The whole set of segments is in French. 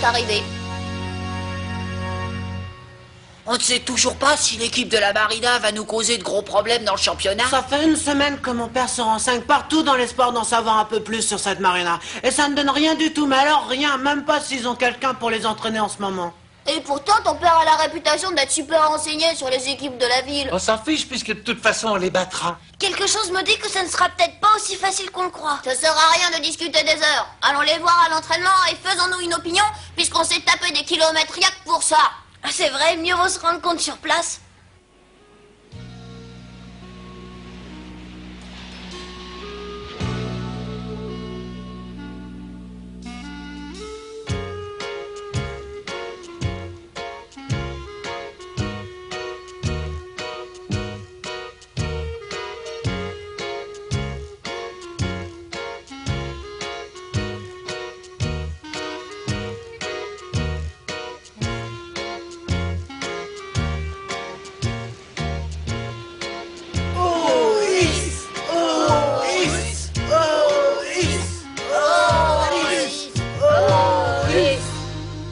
arriver. On ne sait toujours pas si l'équipe de la Marina va nous causer de gros problèmes dans le championnat. Ça fait une semaine que mon père se renseigne partout dans l'espoir d'en savoir un peu plus sur cette Marina. Et ça ne donne rien du tout, mais alors rien, même pas s'ils ont quelqu'un pour les entraîner en ce moment. Et pourtant, ton père a la réputation d'être super renseigné sur les équipes de la ville. On s'en fiche puisque de toute façon on les battra. Quelque chose me dit que ça ne sera peut-être pas aussi facile qu'on le croit. Ça sert à rien de discuter des heures. Allons les voir à l'entraînement et faisons-nous une opinion, puisqu'on s'est tapé des kilomètres rien que pour ça. C'est vrai, mieux vaut se rendre compte sur place.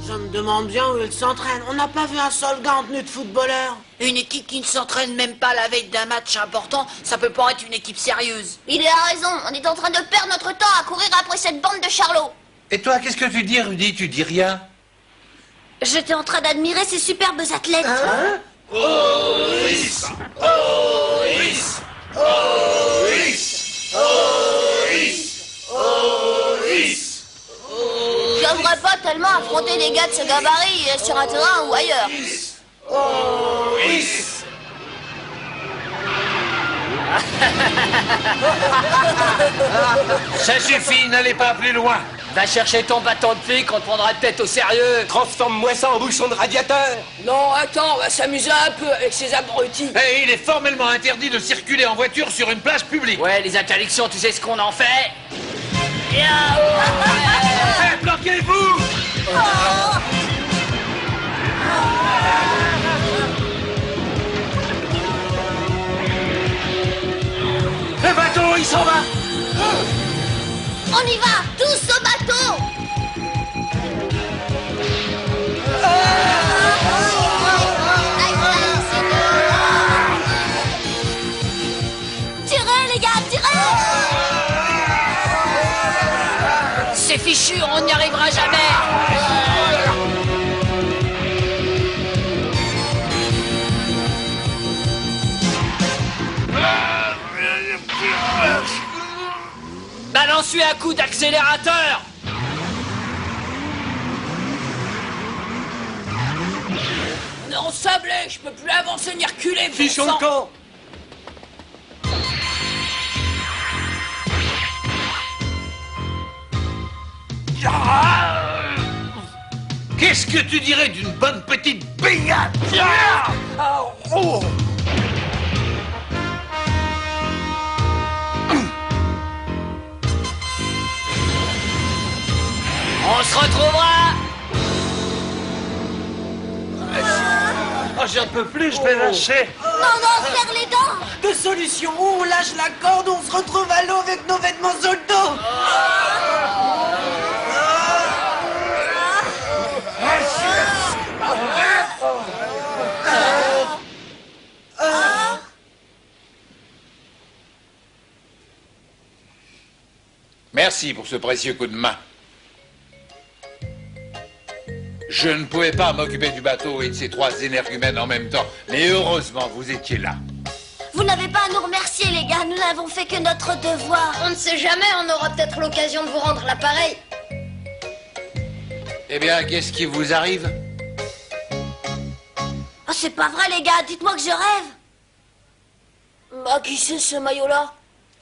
Je me demande bien où ils s'entraînent. On n'a pas vu un seul gars en tenue de footballeur. Une équipe qui ne s'entraîne même pas la veille d'un match important, ça peut pas être une équipe sérieuse. Il a raison, on est en train de perdre notre temps à courir après cette bande de charlots. Et toi, qu'est-ce que tu dis, Rudy? Tu dis rien? J'étais en train d'admirer ces superbes athlètes. Hein? J'aimerais pas tellement affronter des gars de ce gabarit sur un terrain ou ailleurs. Ça suffit, n'allez pas plus loin. Va chercher ton bâton de flic, on te prendra peut-être au sérieux. Transforme-moi ça en bouchon de radiateur. Non, attends, on va s'amuser un peu avec ces abrutis. Et il est formellement interdit de circuler en voiture sur une place publique. Ouais, les interdictions, tu sais ce qu'on en fait? Bloquez-vous! Le bateau, il s'en va! On y va, tous au bateau. Tirez les gars, tirez. C'est fichu, on n'y arrivera jamais. Balance-lui un coup d'accélérateur. Non, sablé, je peux plus avancer ni reculer. Fichons le camp. Qu'est-ce que tu dirais d'une bonne petite baignade? On se retrouvera. Oh, j'en peux plus, je vais lâcher. Non, serre les dents. De solution, où on lâche la corde, on se retrouve à l'eau avec nos vêtements sur le dos. Merci pour ce précieux coup de main. Je ne pouvais pas m'occuper du bateau et de ces trois énergumènes en même temps, mais heureusement, vous étiez là. Vous n'avez pas à nous remercier les gars, nous n'avons fait que notre devoir. On ne sait jamais, on aura peut-être l'occasion de vous rendre l'appareil. Eh bien, qu'est-ce qui vous arrive? Oh, c'est pas vrai les gars, dites-moi que je rêve. Bah qui c'est ce maillot-là?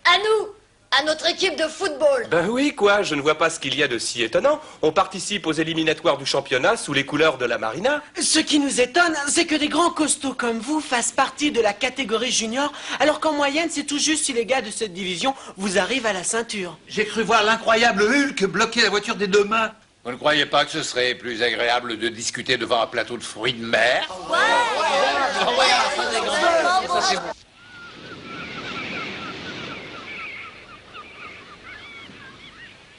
À nous, à notre équipe de football. Ben oui, quoi, je ne vois pas ce qu'il y a de si étonnant. On participe aux éliminatoires du championnat sous les couleurs de la Marina. Ce qui nous étonne, c'est que des grands costauds comme vous fassent partie de la catégorie junior, alors qu'en moyenne, c'est tout juste si les gars de cette division vous arrivent à la ceinture. J'ai cru voir l'incroyable Hulk bloquer la voiture des deux mains. Vous ne croyez pas que ce serait plus agréable de discuter devant un plateau de fruits de mer?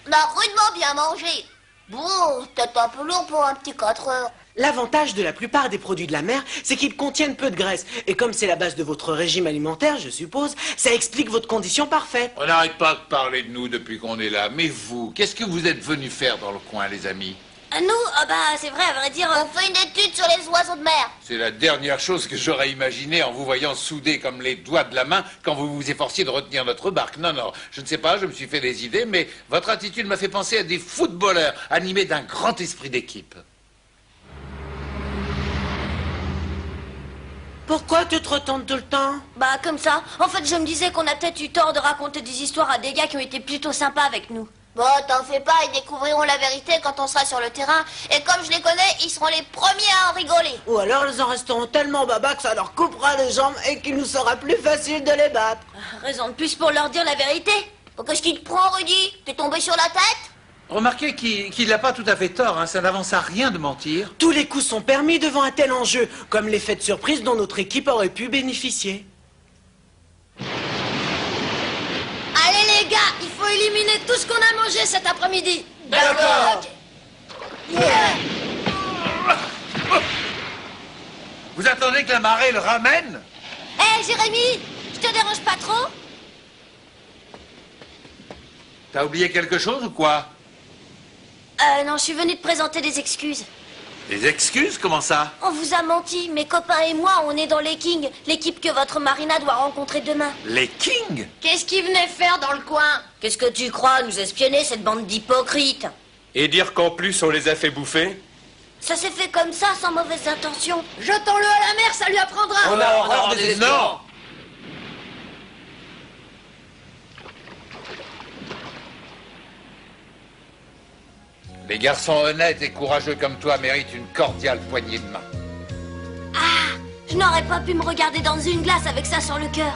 On a rudement bien mangé. Bon, peut-être un peu lourd pour un petit 4 heures. L'avantage de la plupart des produits de la mer, c'est qu'ils contiennent peu de graisse. Et comme c'est la base de votre régime alimentaire, je suppose, ça explique votre condition parfaite. On n'arrête pas de parler de nous depuis qu'on est là. Mais vous, qu'est-ce que vous êtes venus faire dans le coin, les amis? Nous, c'est vrai, à vrai dire... On fait une étude sur les oiseaux de mer. C'est la dernière chose que j'aurais imaginé en vous voyant soudés comme les doigts de la main quand vous vous efforciez de retenir notre barque. Non, non, je ne sais pas, je me suis fait des idées, mais votre attitude m'a fait penser à des footballeurs animés d'un grand esprit d'équipe. Pourquoi tu te retournes tout le temps? Comme ça. En fait, je me disais qu'on a peut-être eu tort de raconter des histoires à des gars qui ont été plutôt sympas avec nous. Bon, t'en fais pas, ils découvriront la vérité quand on sera sur le terrain. Et comme je les connais, ils seront les premiers à en rigoler. Ou alors ils en resteront tellement baba que ça leur coupera les jambes et qu'il nous sera plus facile de les battre. Raison de plus pour leur dire la vérité. Qu'est-ce qui te prend, Rudy? T'es tombé sur la tête? Remarquez qu'il n'a pas tout à fait tort, hein, ça n'avance à rien de mentir. Tous les coups sont permis devant un tel enjeu, comme l'effet de surprise dont notre équipe aurait pu bénéficier. Allez les gars, il faut éliminer tout ce qu'on a mangé cet après-midi. D'accord. Vous attendez que la marée le ramène? Jérémy, je te dérange pas trop? T'as oublié quelque chose ou quoi? Non, je suis venu te présenter des excuses. Des excuses? Comment ça? On vous a menti, mes copains et moi, on est dans les Kings, l'équipe que votre Marina doit rencontrer demain. Les Kings? Qu'est-ce qu'ils venaient faire dans le coin? Qu'est-ce que tu crois, nous espionner, cette bande d'hypocrites? Et dire qu'en plus on les a fait bouffer? Ça s'est fait comme ça, sans mauvaise intention. Jetons-le à la mer, ça lui apprendra. On a horreur des espions. Non! Les garçons honnêtes et courageux comme toi méritent une cordiale poignée de main. Je n'aurais pas pu me regarder dans une glace avec ça sur le cœur.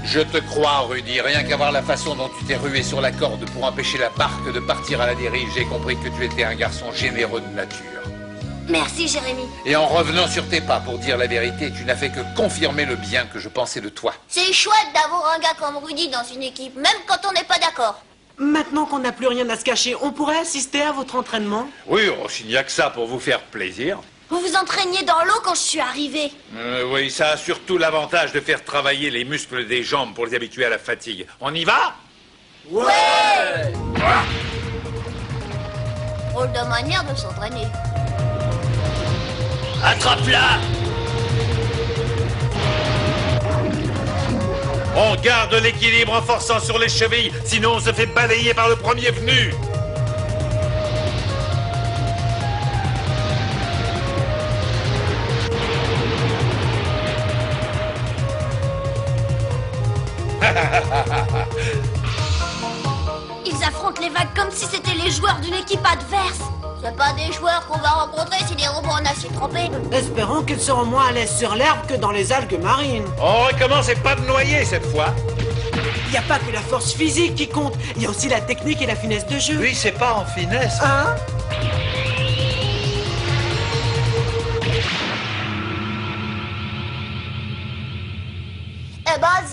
Je te crois, Rudy. Rien qu'à voir la façon dont tu t'es rué sur la corde pour empêcher la barque de partir à la dérive, j'ai compris que tu étais un garçon généreux de nature. Merci, Jérémy. Et en revenant sur tes pas pour dire la vérité, tu n'as fait que confirmer le bien que je pensais de toi. C'est chouette d'avoir un gars comme Rudy dans une équipe, même quand on n'est pas d'accord. Maintenant qu'on n'a plus rien à se cacher, on pourrait assister à votre entraînement? Oui, il n'y a que ça pour vous faire plaisir. Vous vous entraîniez dans l'eau quand je suis arrivé. Oui, ça a surtout l'avantage de faire travailler les muscles des jambes pour les habituer à la fatigue. On y va? Ouais! Drôle de manière de s'entraîner. Attrape-la! On garde l'équilibre en forçant sur les chevilles, sinon on se fait balayer par le premier venu. Ils affrontent les vagues comme si c'était les joueurs d'une équipe adverse. C'est pas des joueurs qu'on va rencontrer, c'est des robots en acier trempé. Espérons qu'ils seront moins à l'aise sur l'herbe que dans les algues marines. On recommence et pas de noyer cette fois. Il n'y a pas que la force physique qui compte, il y a aussi la technique et la finesse de jeu. Oui, c'est pas en finesse. Hein?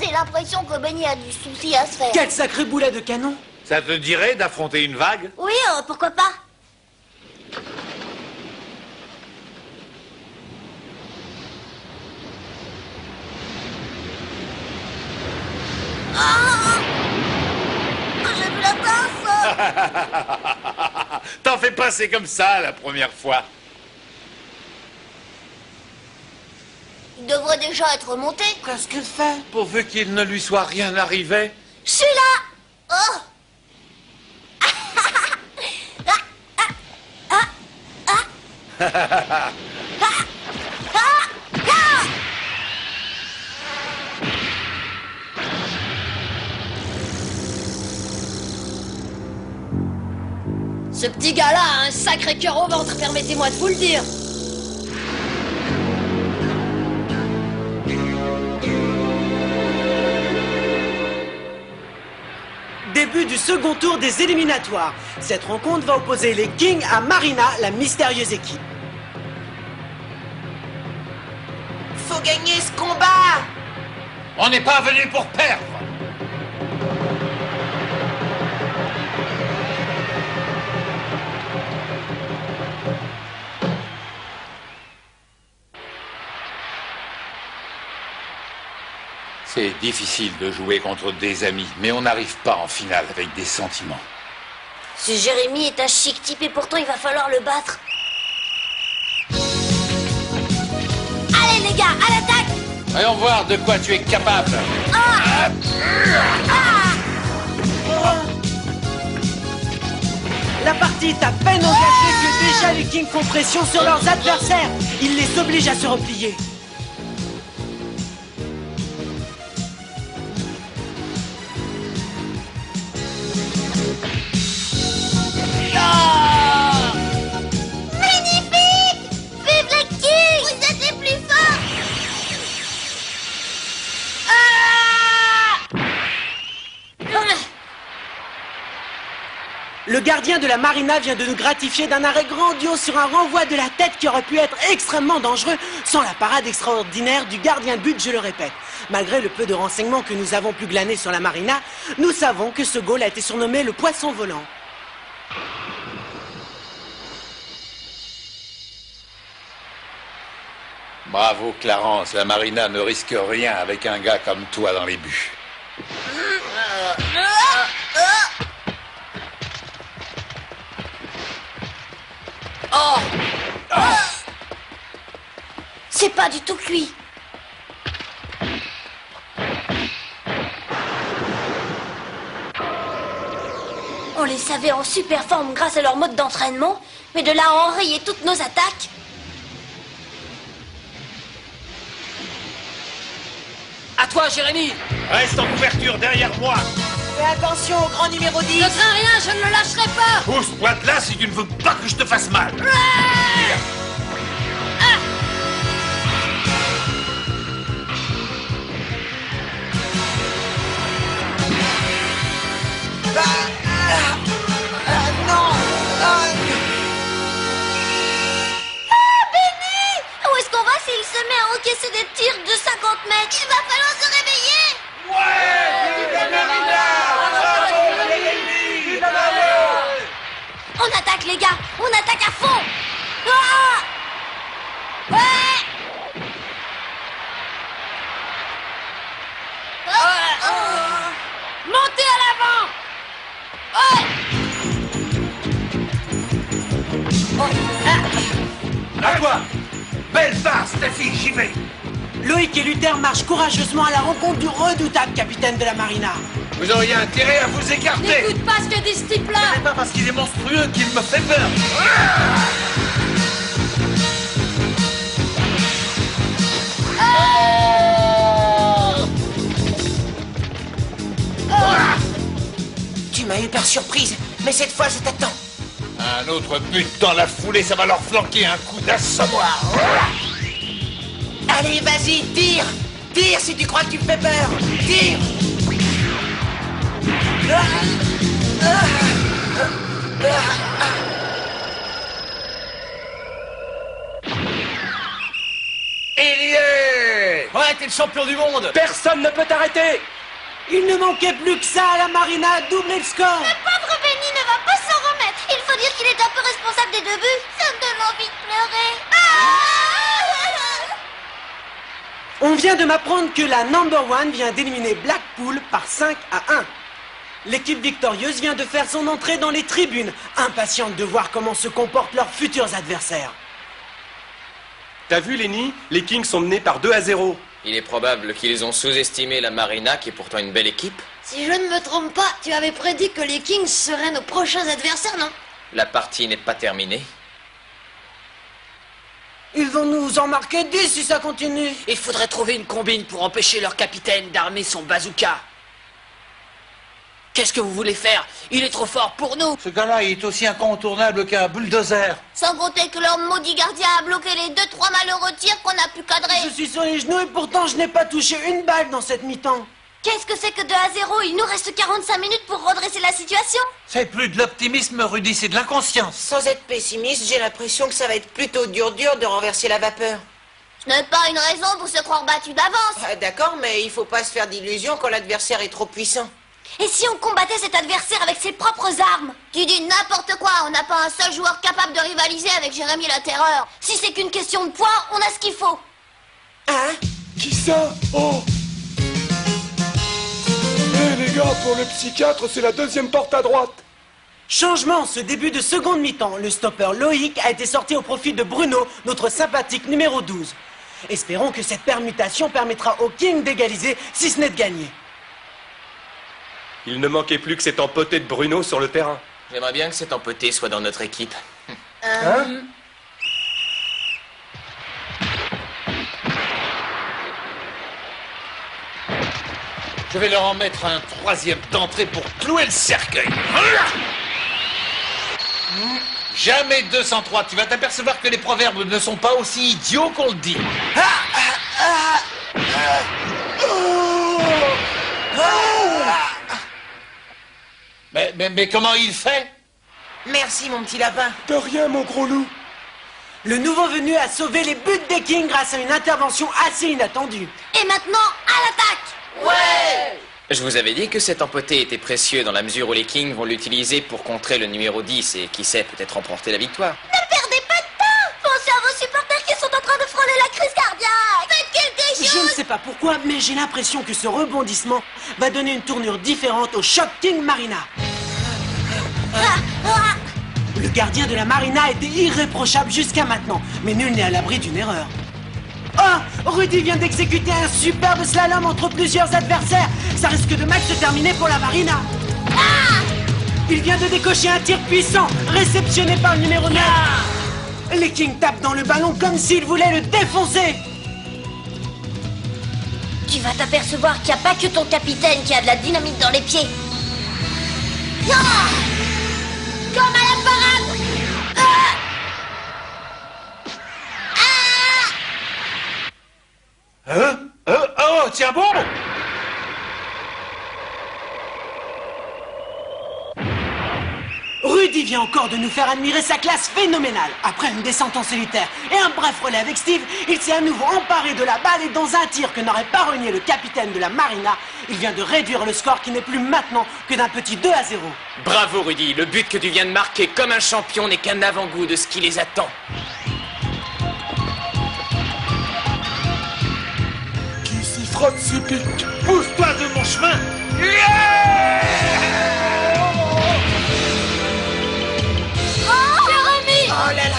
J'ai l'impression que Benny a du souci à se faire. Quel sacré boulet de canon! Ça te dirait d'affronter une vague? Oui, pourquoi pas? J'ai vu la tasse. T'en fais pas, c'est comme ça la première fois. Il devrait déjà être monté. Qu'est-ce qu'il fait? Pourvu qu'il ne lui soit rien arrivé. Je suis là. Oh. Ce petit gars-là a un sacré cœur au ventre, permettez-moi de vous le dire. Début du second tour des éliminatoires. Cette rencontre va opposer les Kings à Marina, la mystérieuse équipe. Faut gagner ce combat! On n'est pas venu pour perdre. C'est difficile de jouer contre des amis, mais on n'arrive pas en finale avec des sentiments. Ce Jérémy est un chic type et pourtant il va falloir le battre. Allez les gars, à l'attaque! Voyons voir de quoi tu es capable. La partie est à peine engagée que déjà les Kings font pression sur leurs adversaires. Ils les obligent à se replier. Magnifique! Vive les Kings! Vous êtes les plus forts! Le gardien de la Marina vient de nous gratifier d'un arrêt grandiose sur un renvoi de la tête qui aurait pu être extrêmement dangereux sans la parade extraordinaire du gardien de but, je le répète. Malgré le peu de renseignements que nous avons pu glaner sur la Marina, nous savons que ce goal a été surnommé le poisson volant. Bravo Clarence, la Marina ne risque rien avec un gars comme toi dans les buts. C'est pas du tout cuit. On les savait en super forme grâce à leur mode d'entraînement, mais de là à enrayer toutes nos attaques. À toi, Jérémy. Reste en couverture derrière moi. Fais attention au grand numéro 10. Ne crains rien, je ne le lâcherai pas. Pousse-toi de là si tu ne veux pas que je te fasse mal. Où est-ce qu'on va s'il se met à encaisser des tirs de 50 mètres? Il va falloir se réveiller! On attaque les gars! On attaque à fond! Ouais! Montez à l'avant. À toi. Belle passe, Steffi, j'y vais. Loïc et Luther marchent courageusement à la rencontre du redoutable capitaine de la Marina. Vous auriez intérêt à vous écarter. N'écoute pas ce que dit ce type-là. C'est pas parce qu'il est monstrueux qu'il me fait peur. Tu m'as eu par surprise, mais cette fois je t'attends. Un autre but dans la foulée, ça va leur flanquer un coup d'assommoir. Allez, vas-y, tire. Tire si tu crois que tu me fais peur. Tire. Il y est. Ouais, t'es le champion du monde. Personne ne peut t'arrêter. Il ne manquait plus que ça à la Marina à doubler le score. Pauvre Benny ne va pas s'en remettre. Il faut dire qu'il est un peu responsable des 2 buts. Ça me donne envie de pleurer. On vient de m'apprendre que la number 1 vient d'éliminer Blackpool par 5-1. L'équipe victorieuse vient de faire son entrée dans les tribunes, impatiente de voir comment se comportent leurs futurs adversaires. T'as vu, Lenny? Les Kings sont menés par 2-0. Il est probable qu'ils ont sous-estimé la Marina, qui est pourtant une belle équipe. Si je ne me trompe pas, tu avais prédit que les Kings seraient nos prochains adversaires, non? La partie n'est pas terminée. Ils vont nous en marquer 10 si ça continue. Il faudrait trouver une combine pour empêcher leur capitaine d'armer son bazooka. Qu'est-ce que vous voulez faire? Il est trop fort pour nous. Ce gars-là, il est aussi incontournable qu'un bulldozer. Sans compter que leur maudit gardien a bloqué les 2-3 malheureux tirs qu'on a pu cadrer. Je suis sur les genoux et pourtant je n'ai pas touché une balle dans cette mi-temps. Qu'est-ce que c'est que 2-0? Il nous reste 45 minutes pour redresser la situation. C'est plus de l'optimisme, Rudy, c'est de l'inconscience. Sans être pessimiste, j'ai l'impression que ça va être plutôt dur de renverser la vapeur. Ce n'est pas une raison pour se croire battu d'avance. D'accord, mais il faut pas se faire d'illusions quand l'adversaire est trop puissant. Et si on combattait cet adversaire avec ses propres armes? Tu dis n'importe quoi, on n'a pas un seul joueur capable de rivaliser avec Jérémy la Terreur. Si c'est qu'une question de poids, on a ce qu'il faut. Hein? Qui ça? Oh. gars, pour le psychiatre, c'est la deuxième porte à droite. Changement, ce début de seconde mi-temps. Le stopper Loïc a été sorti au profit de Bruno, notre sympathique numéro 12. Espérons que cette permutation permettra au King d'égaliser, si ce n'est de gagner. Il ne manquait plus que cet empoté de Bruno sur le terrain. J'aimerais bien que cet empoté soit dans notre équipe. Hein? Je vais leur en mettre un troisième d'entrée pour clouer le cercueil. Jamais 203. Tu vas t'apercevoir que les proverbes ne sont pas aussi idiots qu'on le dit. Mais comment il fait? Merci, mon petit lapin. De rien, mon gros loup. Le nouveau venu a sauvé les buts des Kings grâce à une intervention assez inattendue. Et maintenant, à l'attaque! Ouais! Je vous avais dit que cet empoté était précieux dans la mesure où les Kings vont l'utiliser pour contrer le numéro 10 et qui sait, peut-être remporter la victoire. Ne perdez pas de temps! Pensez à vos supporters qui sont en train de frôler la crise cardiaque! Faites quelque chose! Je ne sais pas pourquoi, mais j'ai l'impression que ce rebondissement va donner une tournure différente au Shock King Marina. Le gardien de la Marina était irréprochable jusqu'à maintenant, mais nul n'est à l'abri d'une erreur. Oh, Rudy vient d'exécuter un superbe slalom entre plusieurs adversaires. Ça risque de mal se terminer pour la Marina. Il vient de décocher un tir puissant, réceptionné par le numéro 9. Les Kings tapent dans le ballon comme s'ils voulaient le défoncer. Tu vas t'apercevoir qu'il n'y a pas que ton capitaine qui a de la dynamite dans les pieds. Comme à la parade! Oh, tiens bon! Rudy vient encore de nous faire admirer sa classe phénoménale. Après une descente en solitaire et un bref relais avec Steve, il s'est à nouveau emparé de la balle et dans un tir que n'aurait pas renié le capitaine de la Marina, il vient de réduire le score qui n'est plus maintenant que d'un petit 2-0. Bravo Rudy, le but que tu viens de marquer comme un champion n'est qu'un avant-goût de ce qui les attend. Qui s'y frotte s'y pique. Pousse-toi de mon chemin! Oh là là.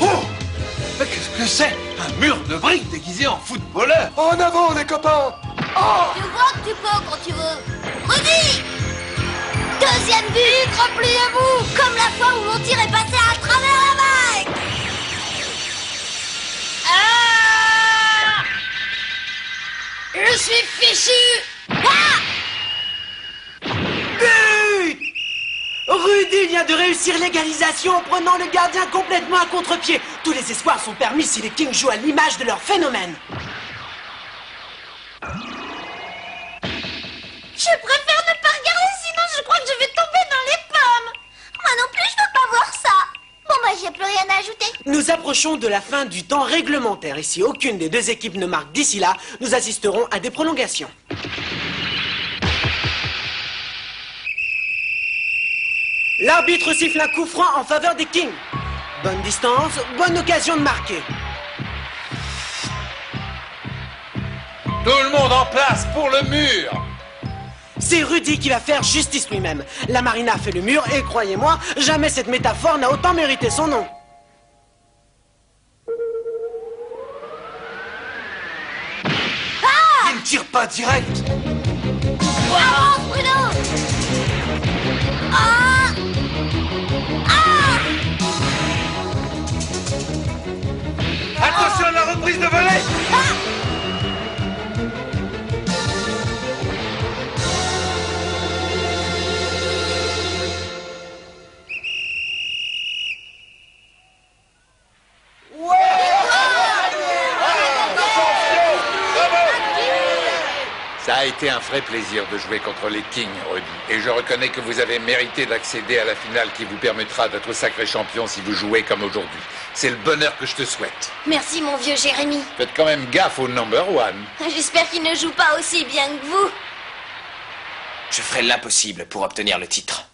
Oh! Mais qu'est-ce que c'est? Un mur de briques déguisé en footballeur! En avant, les copains. Tu vois que tu peux quand tu veux. Rudy! Deuxième but! Repliez-vous! Comme la fois où mon tir est passé à travers la vague! Je suis fichu! But! Rudy vient de réussir l'égalisation en prenant le gardien complètement à contre-pied. Tous les espoirs sont permis si les Kings jouent à l'image de leur phénomène. Je préfère ne pas regarder, sinon je crois que je vais tomber dans les pommes. Moi non plus, je veux pas voir ça. Bon, bah, j'ai plus rien à ajouter. Nous approchons de la fin du temps réglementaire et si aucune des deux équipes ne marque d'ici là, nous assisterons à des prolongations. L'arbitre siffle un coup franc en faveur des Kings. Bonne distance, bonne occasion de marquer. Tout le monde en place pour le mur! C'est Rudy qui va faire justice lui-même. La Marina fait le mur et croyez-moi, jamais cette métaphore n'a autant mérité son nom. Il ne tire pas direct! Avance, Bruno! Attention à la reprise de volée! Ça a été un vrai plaisir de jouer contre les Kings, Rudy. Et je reconnais que vous avez mérité d'accéder à la finale qui vous permettra d'être sacré champion si vous jouez comme aujourd'hui. C'est le bonheur que je te souhaite. Merci, mon vieux Jérémy. Faites quand même gaffe au number one. J'espère qu'il ne joue pas aussi bien que vous. Je ferai l'impossible pour obtenir le titre.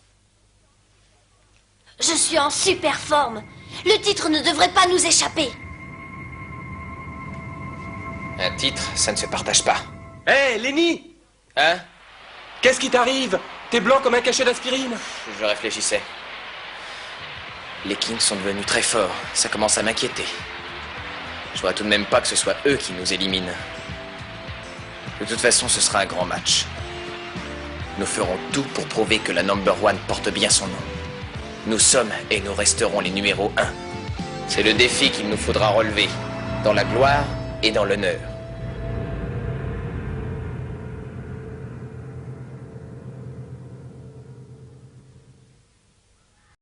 Je suis en super forme. Le titre ne devrait pas nous échapper. Un titre, ça ne se partage pas. Hé, Lenny! Hein? Qu'est-ce qui t'arrive? T'es blanc comme un cachet d'aspirine. Je réfléchissais. Les Kings sont devenus très forts. Ça commence à m'inquiéter. Je vois tout de même pas que ce soit eux qui nous éliminent. De toute façon, ce sera un grand match. Nous ferons tout pour prouver que la number 1 porte bien son nom. Nous sommes et nous resterons les numéros 1. C'est le défi qu'il nous faudra relever, dans la gloire et dans l'honneur.